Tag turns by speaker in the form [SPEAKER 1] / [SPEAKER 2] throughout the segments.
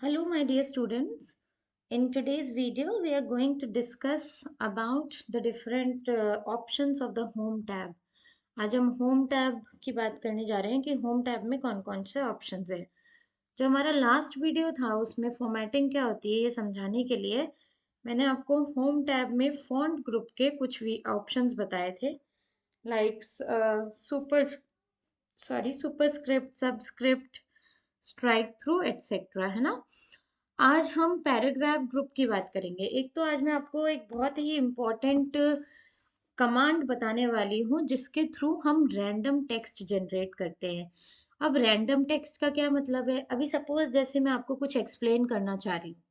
[SPEAKER 1] Hello, my dear students. In today's video, we are going to discuss about the different options of the home tab. आज हम home tab की बात करने जा रहे हैं कि होम टैब में कौन कौन से ऑप्शंस है। जो हमारा लास्ट वीडियो था उसमें फॉर्मेटिंग क्या होती है ये समझाने के लिए मैंने आपको होम टैब में फॉन्ट ग्रुप के कुछ भी ऑप्शंस बताए थे, like superscript, subscript, strike through etcetera, है ना। आज हम पैराग्राफ ग्रुप की बात करेंगे। एक तो आज मैं आपको एक बहुत ही इम्पोर्टेंट कमांड बताने वाली हूँ जिसके थ्रू हम रैंडम टेक्स्ट जनरेट करते हैं। अब रैंडम टेक्स्ट का क्या मतलब है? अभी सपोज जैसे मैं आपको कुछ एक्सप्लेन करना चाह रही हूँ,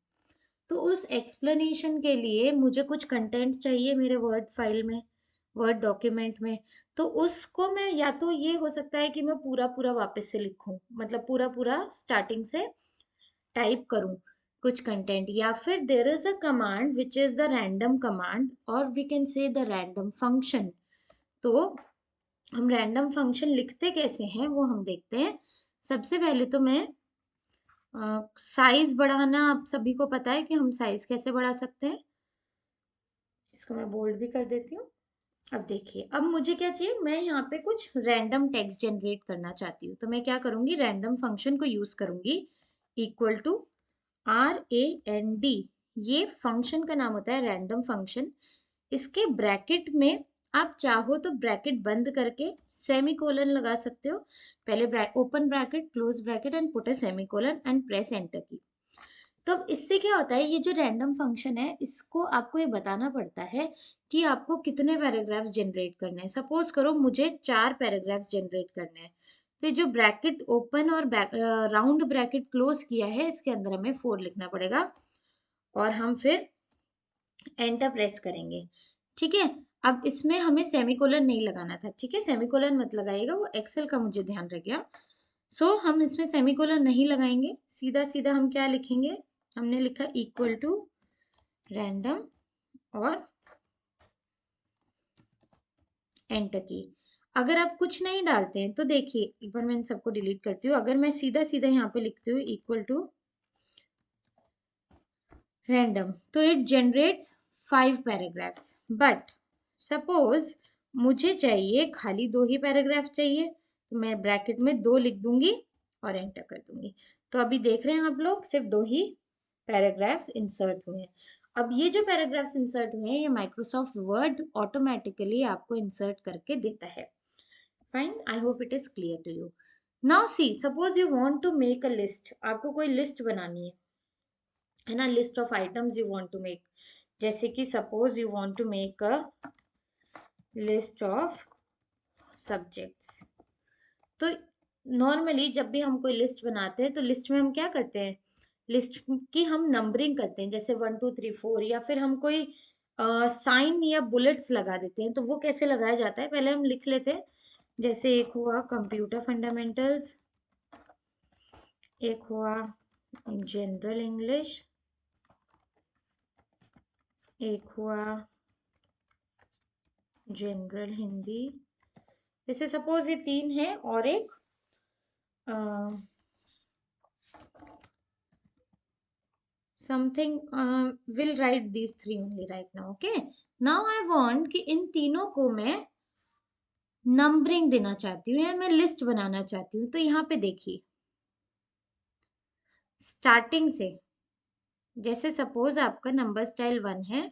[SPEAKER 1] तो उस एक्सप्लेनेशन के लिए मुझे कुछ कंटेंट चाहिए मेरे वर्ड फाइल में, वर्ड डॉक्यूमेंट में। तो उसको मैं या तो ये हो सकता है कि मैं पूरा पूरा वापस से लिखूं, मतलब पूरा पूरा स्टार्टिंग से टाइप करूं कुछ कंटेंट, या फिर there is a command which is the random command और we can say the random function. तो हम रैंडम फंक्शन लिखते कैसे हैं वो हम देखते हैं। सबसे पहले तो मैं साइज बढ़ाना, आप सभी को पता है कि हम साइज कैसे बढ़ा सकते हैं। इसको मैं बोल्ड भी कर देती हूँ। अब देखिए, अब मुझे क्या चाहिए, मैं यहाँ पे कुछ रैंडम टेक्स्ट जनरेट करना चाहती हूँ, तो मैं क्या करूंगी, रैंडम फंक्शन को यूज करूंगी। इक्वल टू RAND, ये फंक्शन का नाम होता है, रैंडम फंक्शन। इसके ब्रैकेट में आप चाहो तो ब्रैकेट बंद करके सेमीकोलन लगा सकते हो। पहले open bracket, close bracket and put a semicolon and press enter की। तो अब इससे क्या होता है, ये जो रैंडम फंक्शन है इसको आपको ये बताना पड़ता है कि आपको कितने पैराग्राफ्स जनरेट करने हैं। सपोज करो मुझे 4 पैराग्राफ्स जनरेट करने हैं, तो ये जो ब्रैकेट ओपन और राउंड ब्रैकेट क्लोज किया है इसके अंदर हमें 4 लिखना पड़ेगा और हम फिर एंटर प्रेस करेंगे। ठीक है। अब इसमें हमें सेमीकोलन नहीं लगाना था, ठीक है, सेमीकोलन मत लगाइएगा, वो एक्सेल का मुझे ध्यान रह गया। हम इसमें सेमीकोलन नहीं लगाएंगे, सीधा सीधा हम क्या लिखेंगे, हमने लिखा इक्वल टू रैंडम और एंटर की। अगर आप कुछ नहीं डालते हैं तो देखिए, एक बार मैं इन सबको डिलीट करती हूँ। अगर मैं सीधा सीधा यहाँ पे लिखती हूँ इक्वल टू रैंडम, तो it generates 5 paragraphs. But suppose मुझे चाहिए खाली 2 ही पैराग्राफ चाहिए, तो मैं ब्रैकेट में 2 लिख दूंगी और एंटर कर दूंगी। तो अभी देख रहे हैं आप लोग, सिर्फ 2 ही पैराग्राफ्स इंसर्ट हुए हैं। अब ये जो पैराग्राफ्स इंसर्ट हुए हैं ये माइक्रोसॉफ्ट वर्ड ऑटोमेटिकली आपको इंसर्ट करके देता है। Fine, I hope it is clear to you. Now see, suppose you want to make a list, आपको कोई लिस्ट बनानी है ना, list of items you want to make. जैसे कि suppose you want to make a list of subjects. तो normally जब भी हम कोई लिस्ट बनाते हैं तो लिस्ट में हम क्या करते हैं, लिस्ट की हम नंबरिंग करते हैं, जैसे 1 2 3 4, या फिर हम कोई साइन या बुलेट्स लगा देते हैं। तो वो कैसे लगाया जाता है, पहले हम लिख लेते हैं। जैसे एक हुआ कंप्यूटर फंडामेंटल्स, एक हुआ जनरल इंग्लिश, एक हुआ जनरल हिंदी। जैसे सपोज ये 3 है और एक something, will write these 3 only right now. Okay, now I want कि इन तीनों को मैं नंबरिंग देना चाहती हूँ या मैं लिस्ट बनाना चाहती हूँ। तो यहाँ पे देखिए, स्टार्टिंग से, जैसे सपोज आपका नंबर स्टाइल 1 है,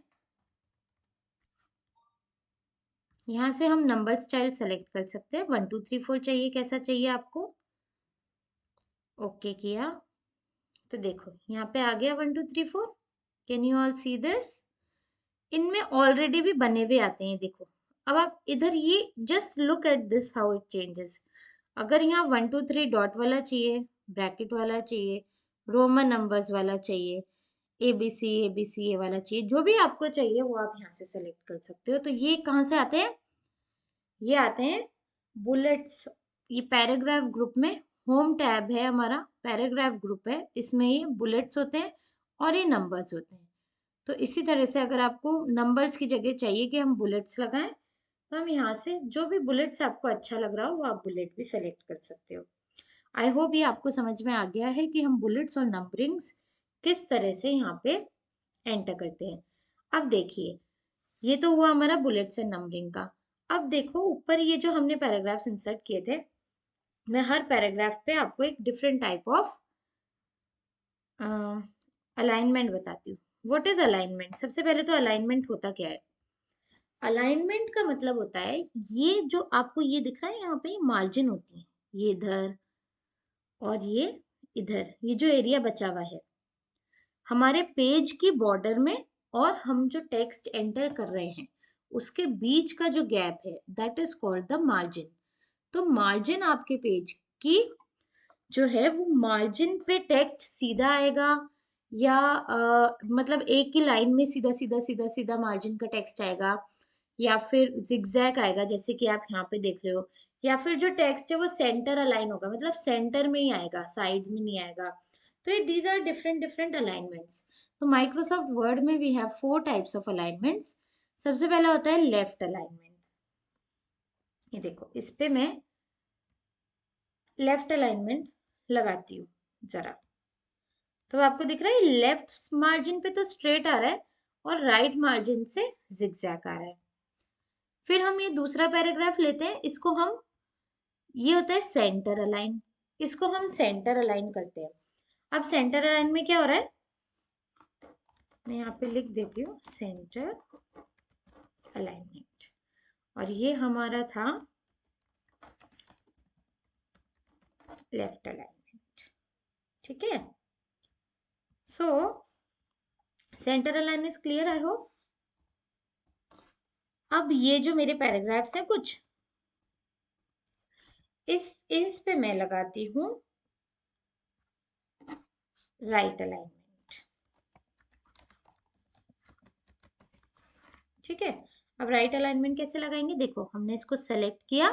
[SPEAKER 1] यहाँ से हम नंबर स्टाइल सेलेक्ट कर सकते हैं। 1 2 3 4 चाहिए, कैसा चाहिए आपको, ओके किया। तो देखो यहाँ पे आ गया 1 2 3 4। Can you all see this? इनमें ऑलरेडी भी बने हुए आते हैं, देखो। अब आप इधर ये just look at this how it changes. अगर यहाँ 1 2 3 डॉट वाला चाहिए, ब्रैकेट वाला चाहिए, रोमन नंबर्स वाला चाहिए, एबीसी ए वाला चाहिए, जो भी आपको चाहिए वो आप यहाँ से सेलेक्ट कर सकते हो। तो ये कहाँ से आते हैं, ये आते हैं बुलेट्स। ये पैराग्राफ ग्रुप में होम टैब है हमारा, पैराग्राफ ग्रुप है, इसमें ये बुलेट्स होते हैं और ये नंबर्स होते हैं। तो इसी तरह से अगर आपको नंबर्स की जगह चाहिए कि हम बुलेट्स लगाएं, तो हम यहाँ से जो भी बुलेट्स आपको अच्छा लग रहा हो वो आप बुलेट भी सेलेक्ट कर सकते हो। आई होप ये आपको समझ में आ गया है कि हम बुलेट्स और नंबरिंग्स किस तरह से यहाँ पे एंटर करते हैं। अब देखिए, ये तो हुआ हमारा बुलेट्स एंड नंबरिंग का। अब देखो ऊपर ये जो हमने पैराग्राफ्स इंसर्ट किए थे, मैं हर पैराग्राफ पे आपको एक डिफरेंट टाइप ऑफ अलाइनमेंट बताती हूँ। What is alignment? सबसे पहले तो अलाइनमेंट होता क्या है? अलाइनमेंट का मतलब होता है, ये जो आपको ये दिख रहा है यहाँ पे मार्जिन होती है, ये इधर और ये इधर, ये जो एरिया बचा हुआ है हमारे पेज की बॉर्डर में और हम जो टेक्स्ट एंटर कर रहे हैं उसके बीच का जो गैप है, that is called the margin. तो मार्जिन आपके पेज की जो है वो मार्जिन पे टेक्स्ट सीधा आएगा या मतलब एक ही लाइन में सीधा सीधा सीधा सीधा मार्जिन का टेक्स्ट आएगा, या फिर जिगजैग आएगा जैसे कि आप यहाँ पे देख रहे हो, या फिर जो टेक्स्ट है वो सेंटर अलाइन होगा, मतलब सेंटर में ही आएगा, साइड्स में नहीं आएगा। तो ये these are different different alignments. तो माइक्रोसॉफ्ट वर्ड में we have 4 types of alignments. सबसे पहला होता है लेफ्ट अलाइनमेंट। ये देखो इस पे मैं लेफ्ट अलाइनमेंट लगाती हूँ जरा, तो आपको दिख रहा है लेफ्ट मार्जिन पे तो स्ट्रेट आ रहा है और राइट मार्जिन से जिगजैग आ रहा है। फिर हम ये दूसरा पैराग्राफ लेते हैं, इसको हम, ये होता है सेंटर अलाइन, इसको हम सेंटर अलाइन करते हैं। अब सेंटर अलाइन में क्या हो रहा है, मैं यहाँ पे लिख देती हूँ सेंटर अलाइनमेंट, और ये हमारा था लेफ्ट अलाइनमेंट। ठीक है, so centre align is clear I hope. अब ये जो मेरे पैराग्राफ्स हैं कुछ, इस पे मैं लगाती हूँ राइट अलाइनमेंट। ठीक है, अब राइट अलाइनमेंट कैसे लगाएंगे, देखो हमने इसको सेलेक्ट किया,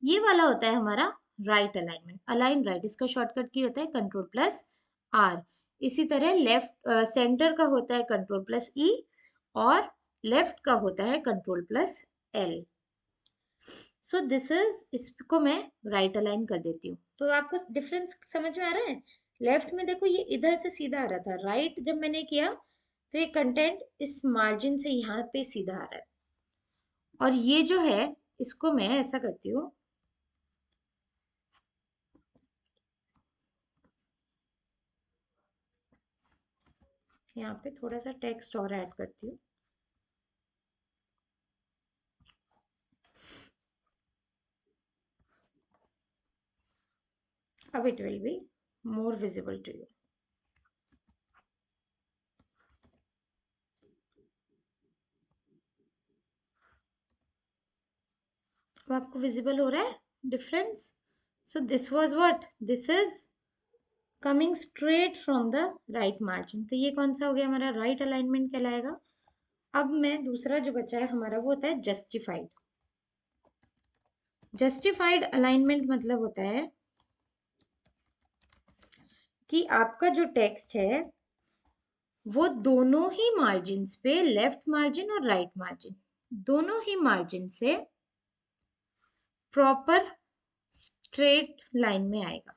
[SPEAKER 1] ये वाला होता है हमारा राइट अलाइनमेंट, अलाइन राइट, इसका शॉर्टकट की होता है कंट्रोल+R। इसी तरह लेफ्ट सेंटर का होता है कंट्रोल+E, और लेफ्ट का होता है कंट्रोल+L। सो दिस इज, इसको मैं राइट अलाइन कर देती हूँ। तो आपको डिफरेंस समझ में आ रहा है? लेफ्ट में देखो ये इधर से सीधा आ रहा था, राइट जब मैंने किया तो ये कंटेंट इस मार्जिन से यहाँ पे सीधा आ रहा है, और ये जो है इसको मैं ऐसा करती हूँ, यहाँ पे थोड़ा सा टेक्स्ट और ऐड करती हूँ। अब it will be more visible to you. अब आपको विजिबल हो रहा है difference? So this was what, this is coming straight from the right margin, तो ये कौन सा हो गया हमारा राइट अलाइनमेंट कहलाएगा। अब मैं दूसरा जो बचा है हमारा वो होता है जस्टिफाइड। जस्टिफाइड अलाइनमेंट मतलब होता है कि आपका जो टेक्स्ट है वो दोनों ही मार्जिन पे, लेफ्ट मार्जिन और राइट मार्जिन, दोनों ही मार्जिन से प्रॉपर स्ट्रेट लाइन में आएगा।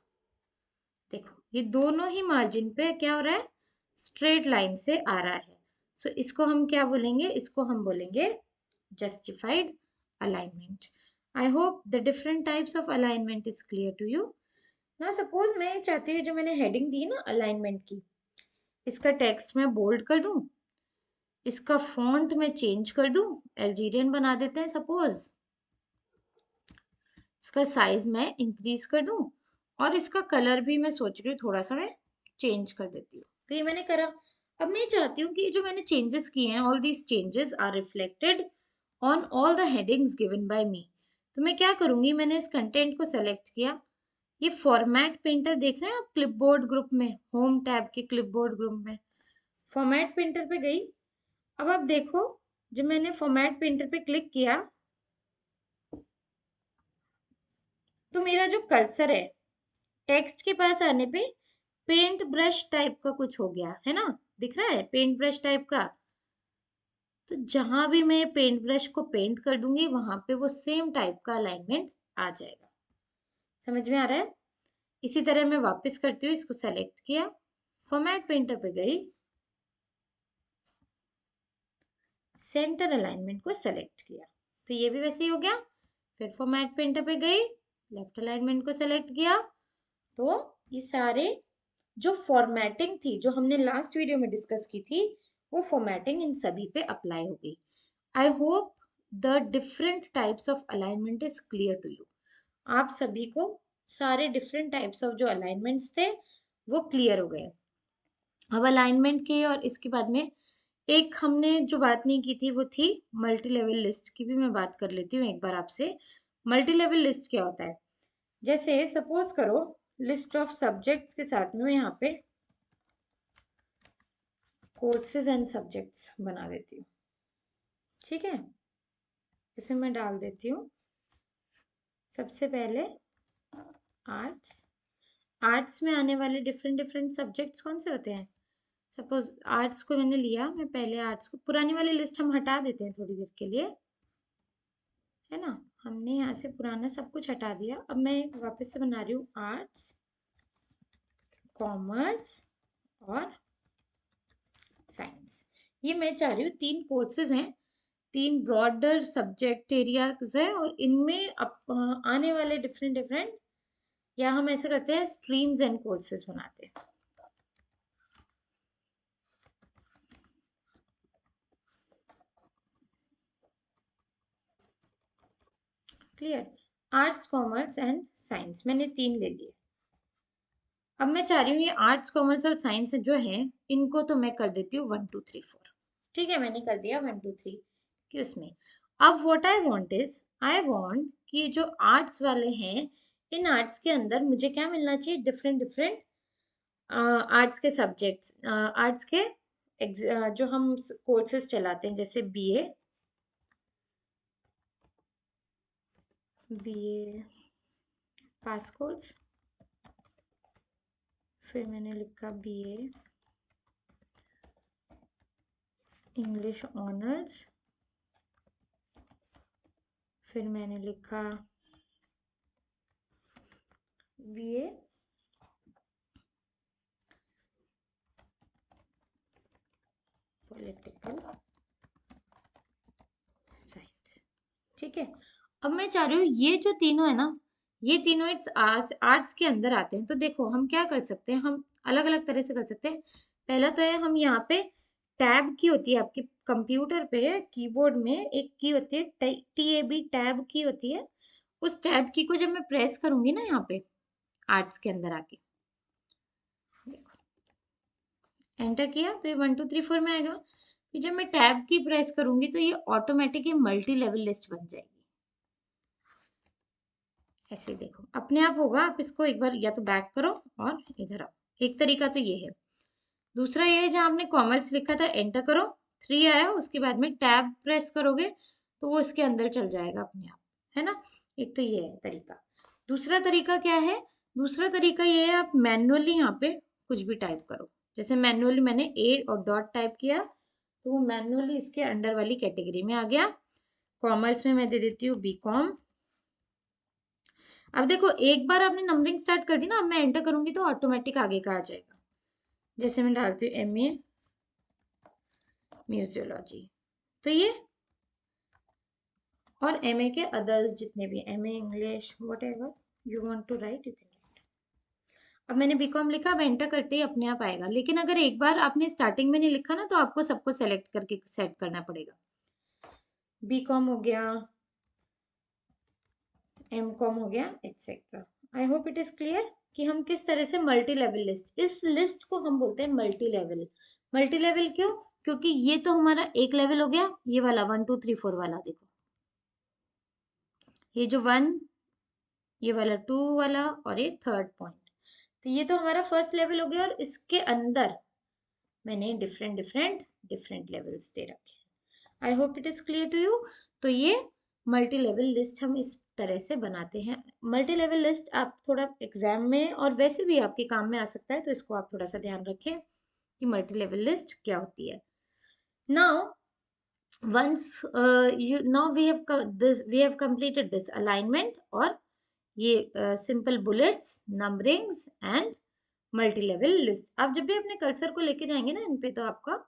[SPEAKER 1] देखो ये दोनों ही मार्जिन पे क्या हो रहा है, स्ट्रेट लाइन से आ रहा है। सो इसको हम क्या बोलेंगे, इसको हम बोलेंगे justified alignment. I hope the different types of alignment is clear to you. ना सपोज मैं चाहती हूँ जो मैंने हेडिंग दी ना अलाइनमेंट की, इसका टेक्स्ट मैं बोल्ड कर दूं, इसका फॉन्ट मैं चेंज कर दूं, अल्जीरियन बना देते हैं सपोज, इसका साइज मैं इंक्रीज कर दूं, और इसका कलर भी मैं सोच रही हूँ थोड़ा सा मैं चेंज कर देती हूँ। तो ये मैंने करा। अब मैं चाहती हूँ कि जो मैंने चेंजेस किए हैं, all these changes are reflected on all the headings given by me. तो मैं क्या करूंगी, मैंने इस कंटेंट को सेलेक्ट किया, ये फॉर्मेट पेंटर देख रहे हैं आप क्लिपबोर्ड ग्रुप में, होम टैब के क्लिपबोर्ड ग्रुप में फॉर्मेट पेंटर पे गई। अब आप देखो जब मैंने फॉर्मेट पेंटर पे क्लिक किया तो मेरा जो कर्सर है टेक्स्ट के पास आने पे पेंट ब्रश टाइप का कुछ हो गया है ना, दिख रहा है पेंट ब्रश टाइप का। तो जहां भी मैं पेंट ब्रश को पेंट कर दूंगी वहां पे वो सेम टाइप का अलाइनमेंट आ जाएगा। समझ में आ रहा है? इसी तरह मैं वापस करती हूँ, इसको सेलेक्ट किया, फॉर्मेट पेंटर पे गई, सेंटर अलाइनमेंट को सेलेक्ट किया, तो ये भी वैसे ही हो गया। फिर फॉर्मेट पेंटर पे गई, लेफ्ट अलाइनमेंट को सेलेक्ट किया, तो ये सारे जो फॉर्मेटिंग थी जो हमने लास्ट वीडियो में डिस्कस की थी, वो फॉर्मेटिंग इन सभी पे अप्लाई हो गई। I hope the different types of alignment is clear to you. आप सभी को सारे डिफरेंट टाइप्स ऑफ जो अलाइनमेंट्स थे वो क्लियर हो गए। अब अलाइनमेंट के और इसके बाद में एक हमने जो बात नहीं की थी वो थी मल्टी लेवल लिस्ट की, भी मैं बात कर लेती हूँ एक बार आपसे। मल्टी लेवल लिस्ट क्या होता है? जैसे सपोज करो लिस्ट ऑफ सब्जेक्ट्स के साथ में मैं यहाँ पे कोर्सेज एंड सब्जेक्ट्स बना देती हूँ, ठीक है। इसे मैं डाल देती हूँ सबसे पहले आर्ट्स। आर्ट्स में आने वाले डिफरेंट डिफरेंट सब्जेक्ट्स कौन से होते हैं? सपोज आर्ट्स को मैंने लिया, मैं पहले आर्ट्स को, पुरानी वाली लिस्ट हम हटा देते हैं थोड़ी देर के लिए, है ना। हमने यहाँ से पुराना सब कुछ हटा दिया। अब मैं वापस से बना रही हूँ आर्ट्स, कॉमर्स और साइंस। ये मैं चाह रही हूँ 3 कोर्सेज हैं, 3 ब्रॉडर सब्जेक्ट एरियाज हैं, और इनमें आने वाले डिफरेंट डिफरेंट, या हम ऐसे करते हैं स्ट्रीम्स एंड कोर्सेज बनाते हैं। Clear? Arts, commerce and science मैंने 3 ले लिए। अब मैं चाह रही हूँ ये आर्ट्स, कॉमर्स और साइंस जो है इनको तो मैं कर देती हूँ 1 2 3 4। ठीक है, मैंने कर दिया 1 2 3 कि उसमें। अब what I want is, I want कि जो आर्ट्स वाले हैं, इन आर्ट्स के अंदर मुझे क्या मिलना चाहिए? डिफरेंट डिफरेंट आर्ट्स के सब्जेक्ट्स, आर्ट्स के जो हम कोर्सेज चलाते हैं, जैसे बीए पास कोर्स, फिर मैंने लिखा बीए इंग्लिश ऑनर्स, फिर मैंने लिखा बीए पॉलिटिकल साइंस। ठीक है, अब मैं चाह रही हूँ ये जो तीनों है ना, ये तीनों इट्स आर्ट्स के अंदर आते हैं। तो देखो हम क्या कर सकते हैं, हम अलग अलग तरह से कर सकते हैं। पहला तो है, हम यहाँ पे टैब की होती है आपके कंप्यूटर पे, कीबोर्ड में एक की होती है TAB, टैब की होती है। उस टैब की को जब मैं प्रेस करूंगी ना यहाँ पे आर्ट्स के अंदर आके, एंटर किया तो ये 1 2 3 4 में आएगा। फिर जब मैं टैब की प्रेस करूंगी तो ये ऑटोमेटिक मल्टी लेवल लिस्ट बन जाएगी। ऐसे देखो अपने आप होगा। आप इसको एक बार या तो बैक करो और इधर आओ। एक तरीका तो ये है। दूसरा ये है, जहां आपने कॉमर्स लिखा था एंटर करो, 3 आया, उसके बाद में टैब प्रेस करोगे तो वो इसके अंदर चल जाएगा अपने आप, है ना। एक तो ये है तरीका। दूसरा तरीका क्या है? दूसरा तरीका ये है, आप मैनुअली यहाँ पे कुछ भी टाइप करो। जैसे मैनुअली मैंने ए और डॉट टाइप किया तो वो मैनुअली इसके अंडर वाली कैटेगरी में आ गया। कॉमर्स में मैं दे देती हूँ बीकॉम। अब देखो एक बार आपने नंबरिंग स्टार्ट कर दी ना, अब मैं एंटर करूंगी तो ऑटोमेटिक आगे का आ जाएगा। जैसे मैं डालती हूँ MA म्यूजियोलॉजी, तो ये, और MA के अदर्स जितने भी, MA English, whatever you want to write you can write. अब मैंने बीकॉम लिखा, अब एंटर करते ही अपने आप आएगा। लेकिन अगर एक बार आपने स्टार्टिंग में नहीं लिखा ना, तो आपको सबको सेलेक्ट करके सेट करना पड़ेगा। बीकॉम हो गया, MCOM हो गया, etcetera. I hope it is clear कि हम किस तरह से मल्टी लेवल लिस्ट, इस लिस्ट को हम बोलते हैं मल्टी लेवल। मल्टी लेवल क्यों? क्योंकि ये तो हमारा एक लेवल हो गया, ये वाला 1 2 3 4 वाला देखो, ये जो 1, ये वाला 2 वाला, और ये थर्ड पॉइंट। तो ये तो हमारा फर्स्ट लेवल हो गया, और इसके अंदर मैंने डिफरेंट डिफरेंट डिफरेंट लेवल्स दे रखे हैं। I hope it is clear to you. तो ये मल्टी लेवल लिस्ट हम इस तरह से बनाते हैं। मल्टी लेवल लिस्ट आप थोड़ा एग्जाम में और वैसे भी आपके काम में आ सकता है, तो इसको आप थोड़ा सा ध्यान रखें कि मल्टी लेवल लिस्ट क्या होती है। Now once you now we have completed this alignment और ये simple bullets, numberings and multi level list. आप जब भी अपने कर्सर को लेके जाएंगे ना इन पे, तो आपका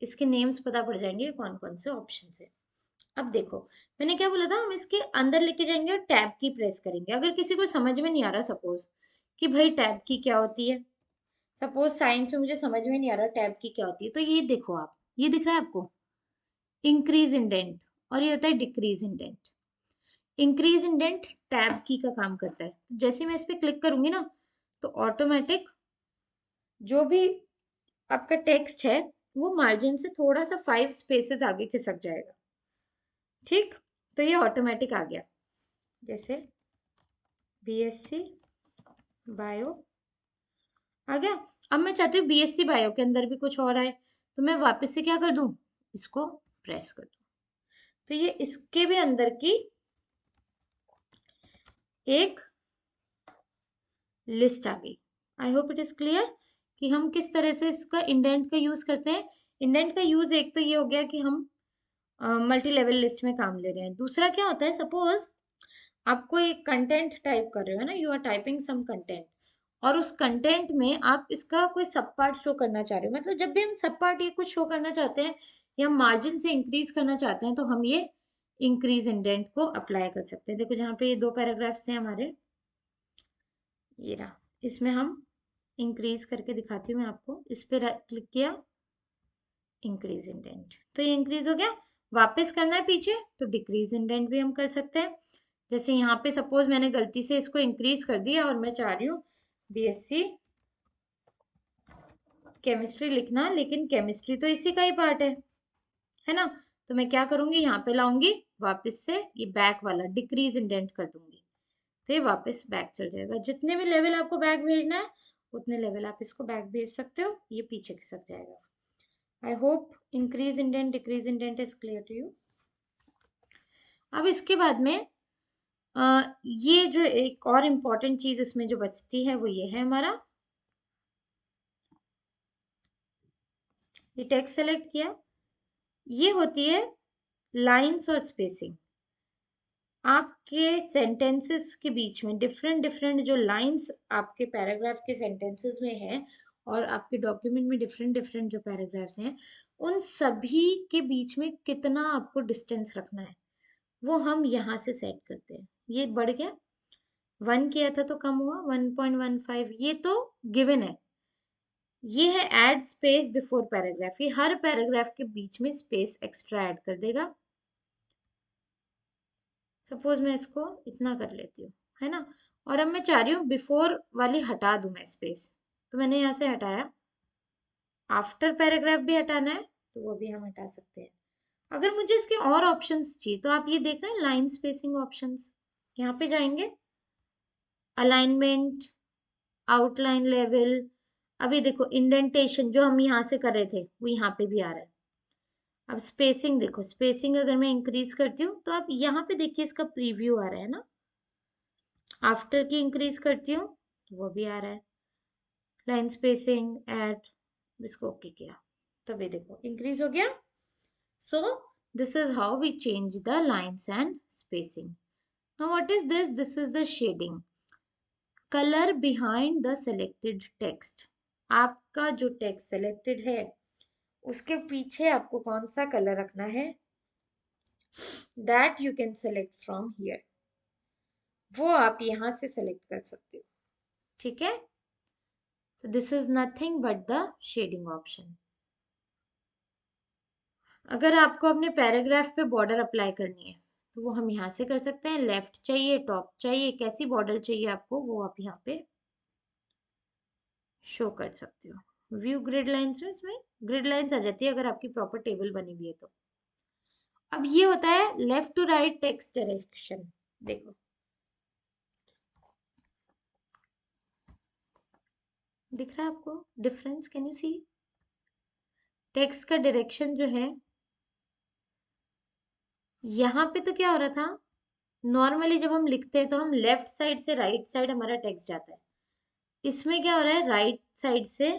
[SPEAKER 1] इसके नेम्स पता पड़ जाएंगे कौन कौन से ऑप्शन है। अब देखो, मैंने क्या बोला था, हम इसके अंदर लेके जाएंगे और टैब की प्रेस करेंगे। अगर किसी को समझ में नहीं आ रहा, सपोज कि भाई टैब की क्या होती है, सपोज साइंस में मुझे समझ में नहीं आ रहा टैब की क्या होती है, तो ये देखो आप, ये दिख रहा है आपको, इंक्रीज इंडेंट, और ये होता है decrease indent. Increase indent tab की का काम करता है। जैसे मैं इस पे क्लिक करूंगी ना, तो ऑटोमेटिक जो भी आपका टेक्स्ट है वो मार्जिन से थोड़ा सा 5 स्पेसेस आगे खिसक जाएगा। ठीक, तो ये ऑटोमेटिक आ गया। जैसे बीएससी बायो आ गया। अब मैं चाहती हूँ बीएससी बायो के अंदर भी कुछ और आए, तो मैं वापस से क्या कर दूं, इसको प्रेस कर दूं, तो ये इसके भी अंदर की एक लिस्ट आ गई। I hope it is clear कि हम किस तरह से इसका इंडेंट का यूज करते हैं। इंडेंट का यूज एक तो ये हो गया कि हम मल्टी लेवल लिस्ट में काम ले रहे हैं। दूसरा क्या होता है, सपोज आप कोई कंटेंट टाइप कर रहे हो ना, you are typing some content, और उस कंटेंट में आप इसका कोई सब पार्ट शो करना चाह रहे हो, मतलब जब भी हम सब पार्ट ये कुछ शो करना चाहते हैं या मार्जिन से इंक्रीज करना चाहते हैं, तो हम ये इंक्रीज इंडेंट को अप्लाई कर सकते हैं। देखो जहाँ पे ये 2 पैराग्राफ्स थे हमारे, ये रहा, इसमें हम इंक्रीज करके दिखाती हूँ मैं आपको। इस पे क्लिक किया, इंक्रीज इंडेंट, तो ये इंक्रीज हो गया। वापस करना है पीछे, तो डिक्रीज इंडेंट भी हम कर सकते हैं। जैसे यहाँ पे सपोज मैंने गलती से इसको इंक्रीज कर दिया और मैं चाह रही हूँ बीएससी केमिस्ट्री लिखना, लेकिन केमिस्ट्री तो इसी का ही पार्ट है ना, तो मैं क्या करूंगी, यहाँ पे लाऊंगी वापस से ये बैक वाला डिक्रीज इंडेंट कर दूंगी, तो ये वापस बैक चल जाएगा। जितने भी लेवल आपको बैक भेजना है उतने लेवल आप इसको बैक भेज सकते हो, ये पीछे खिसक जाएगा। I hope increase indent decrease indent is clear to you. अब इसके बाद में ये जो एक और इम्पॉर्टेंट चीज इसमें जो बचती है वो ये है हमारा, ये टेक्स्ट सेलेक्ट किया, ये होती है लाइंस और स्पेसिंग। आपके सेंटेंसेस के बीच में डिफरेंट डिफरेंट जो लाइंस आपके पैराग्राफ के सेंटेंसेस में है, और आपके डॉक्यूमेंट में डिफरेंट डिफरेंट जो पैराग्राफ्स हैं, उन सभी के बीच में कितना आपको डिस्टेंस रखना है वो हम यहाँ से सेट करते हैं। ये बढ़ गया, 1 किया था तो कम हुआ 1.15, ये तो गिवन है। ये है ऐड स्पेस बिफोर पैराग्राफ, ये हर पैराग्राफ के बीच में स्पेस एक्स्ट्रा ऐड कर देगा। सपोज मैं इसको इतना कर लेती हूँ, है ना, और अब मैं चाह रही हूँ बिफोर वाली हटा दूं मैं स्पेस, तो मैंने यहाँ से हटाया। आफ्टर पैराग्राफ भी हटाना है तो वो भी हम हटा सकते हैं। अगर मुझे इसके और ऑप्शंस चाहिए, तो आप ये देख रहे हैं लाइन स्पेसिंग ऑप्शंस, यहाँ पे जाएंगे, अलाइनमेंट, आउटलाइन लेवल, अभी देखो इंडेंटेशन जो हम यहाँ से कर रहे थे वो यहाँ पे भी आ रहा है। अब स्पेसिंग देखो, स्पेसिंग अगर मैं इंक्रीज करती हूँ तो आप यहाँ पे देखिए इसका प्रीव्यू आ रहा है ना, आफ्टर की इंक्रीज करती हूँ तो वो भी आ रहा है। लाइन स्पेसिंग ऐड, इसको ओके किया, तब ये देखो इंक्रीज हो गया। So this is how we change the lines and spacing. Now what is this, this is the shading, colour behind the selected text. आपका जो टेक्स्ट सेलेक्टेड है उसके पीछे आपको कौन सा कलर रखना है, that you can select from here, वो आप यहाँ से सेलेक्ट कर सकते हो। ठीक है, so this is nothing but the shading option। अगर आपको अपने पैराग्राफ पे बॉर्डर अप्लाई करनी है तो वो हम यहाँ से कर सकते हैं। लेफ्ट चाहिए, टॉप चाहिए, कैसी बॉर्डर चाहिए आपको वो आप यहाँ पे शो कर सकते हो। व्यू ग्रिड लाइंस में, इसमें ग्रिड लाइंस आ जाती है अगर आपकी प्रॉपर टेबल बनी हुई है तो। अब ये होता है left to right text direction. देखो दिख रहा है आपको difference, can you see, text का डायरेक्शन जो है, यहाँ पे तो क्या हो रहा था, नॉर्मली जब हम लिखते हैं तो हम लेफ्ट साइड से राइट साइड हमारा टेक्स्ट जाता है। इसमें क्या हो रहा है, राइट साइड से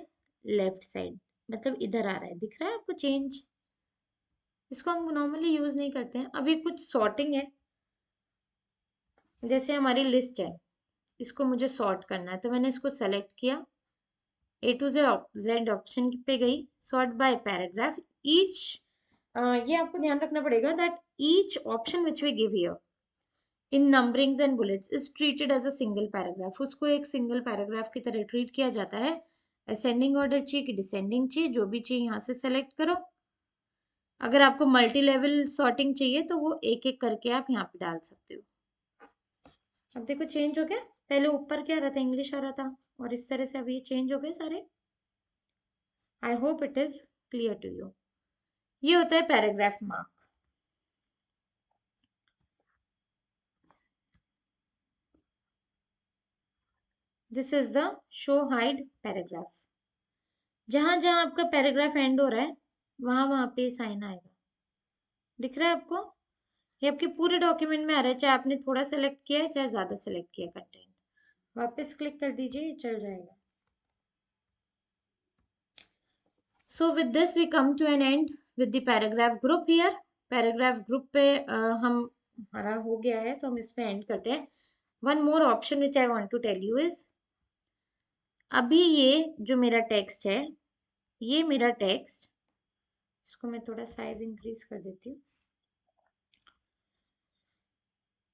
[SPEAKER 1] लेफ्ट साइड, मतलब इधर आ रहा है। दिख रहा है आपको चेंज, इसको हम नॉर्मली यूज नहीं करते हैं। अभी कुछ सॉर्टिंग है, जैसे हमारी लिस्ट है, इसको मुझे सॉर्ट करना है, तो मैंने इसको सेलेक्ट किया, ए टू जेड ऑप्शन पे गई, सॉर्ट बाय पैराग्राफ। ईच ये आपको ध्यान रखना पड़ेगा that each option which we give here in numberings and bullets is treated as a single paragraph. उसको एक सिंगल पैराग्राफ की तरह ट्रीट किया जाता है। असेंडिंग ऑर्डर चाहिए कि डिसेंडिंग चाहिए, जो भी चाहिए यहाँ से सेलेक्ट करो। अगर आपको मल्टी लेवल सॉर्टिंग चाहिए तो वो एक एक करके आप यहाँ पे डाल सकते हो। अब देखो चेंज हो गया, पहले ऊपर क्या रहा था, इंग्लिश आ रहा था, और इस तरह से अभी ये चेंज हो गए सारे। I hope it is clear to you. ये होता है paragraph mark. This is the show hide paragraph. जहां जहां आपका पैराग्राफ एंड हो रहा है वहां वहां पे साइन आएगा, दिख रहा है आपको? ये आपके पूरे डॉक्यूमेंट में आ रहा है, चाहे आपने थोड़ा सेलेक्ट किया है चाहे ज्यादा सेलेक्ट किया कंटेंट। वापस क्लिक कर दीजिए, ये चल जाएगा। So with this we come to an end with the paragraph group here. Paragraph group पे हम हमारा हो गया है, तो हम इस पे एंड करते हैं। One more option which I want to tell you is, अभी ये जो मेरा टेक्स्ट है, ये मेरा टेक्स्ट, इसको मैं थोड़ा साइज इंक्रीज कर देती हूँ।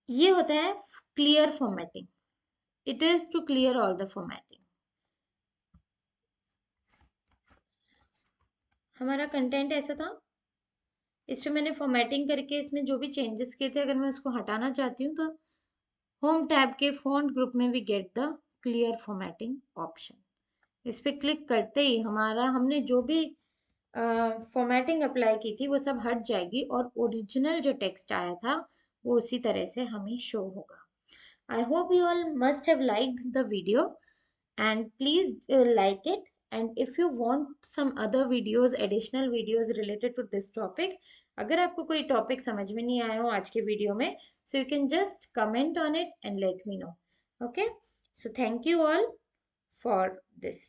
[SPEAKER 1] ये होता है clear formatting. It is to clear all the formatting. हमारा कंटेंट ऐसा था, इस पे मैंने फॉर्मेटिंग करके इसमें जो भी चेंजेस किए थे, अगर मैं उसको हटाना चाहती हूँ तो होम टैब के फॉन्ट ग्रुप में we get the clear formatting option. इस पे क्लिक करते ही हमारा हमने जो भी फॉर्मेटिंग अप्लाई की थी वो सब हट जाएगी, और ओरिजिनल जो टेक्स्ट आया था वो उसी तरह से हमें शो होगा। I hope you all must have liked the video, and please like it. And if you want some other videos, additional videos related to this topic, अगर आपको कोई टॉपिक समझ में नहीं आया हो आज के वीडियो में, so you can just comment on it and let me know. Okay? So thank you all for this.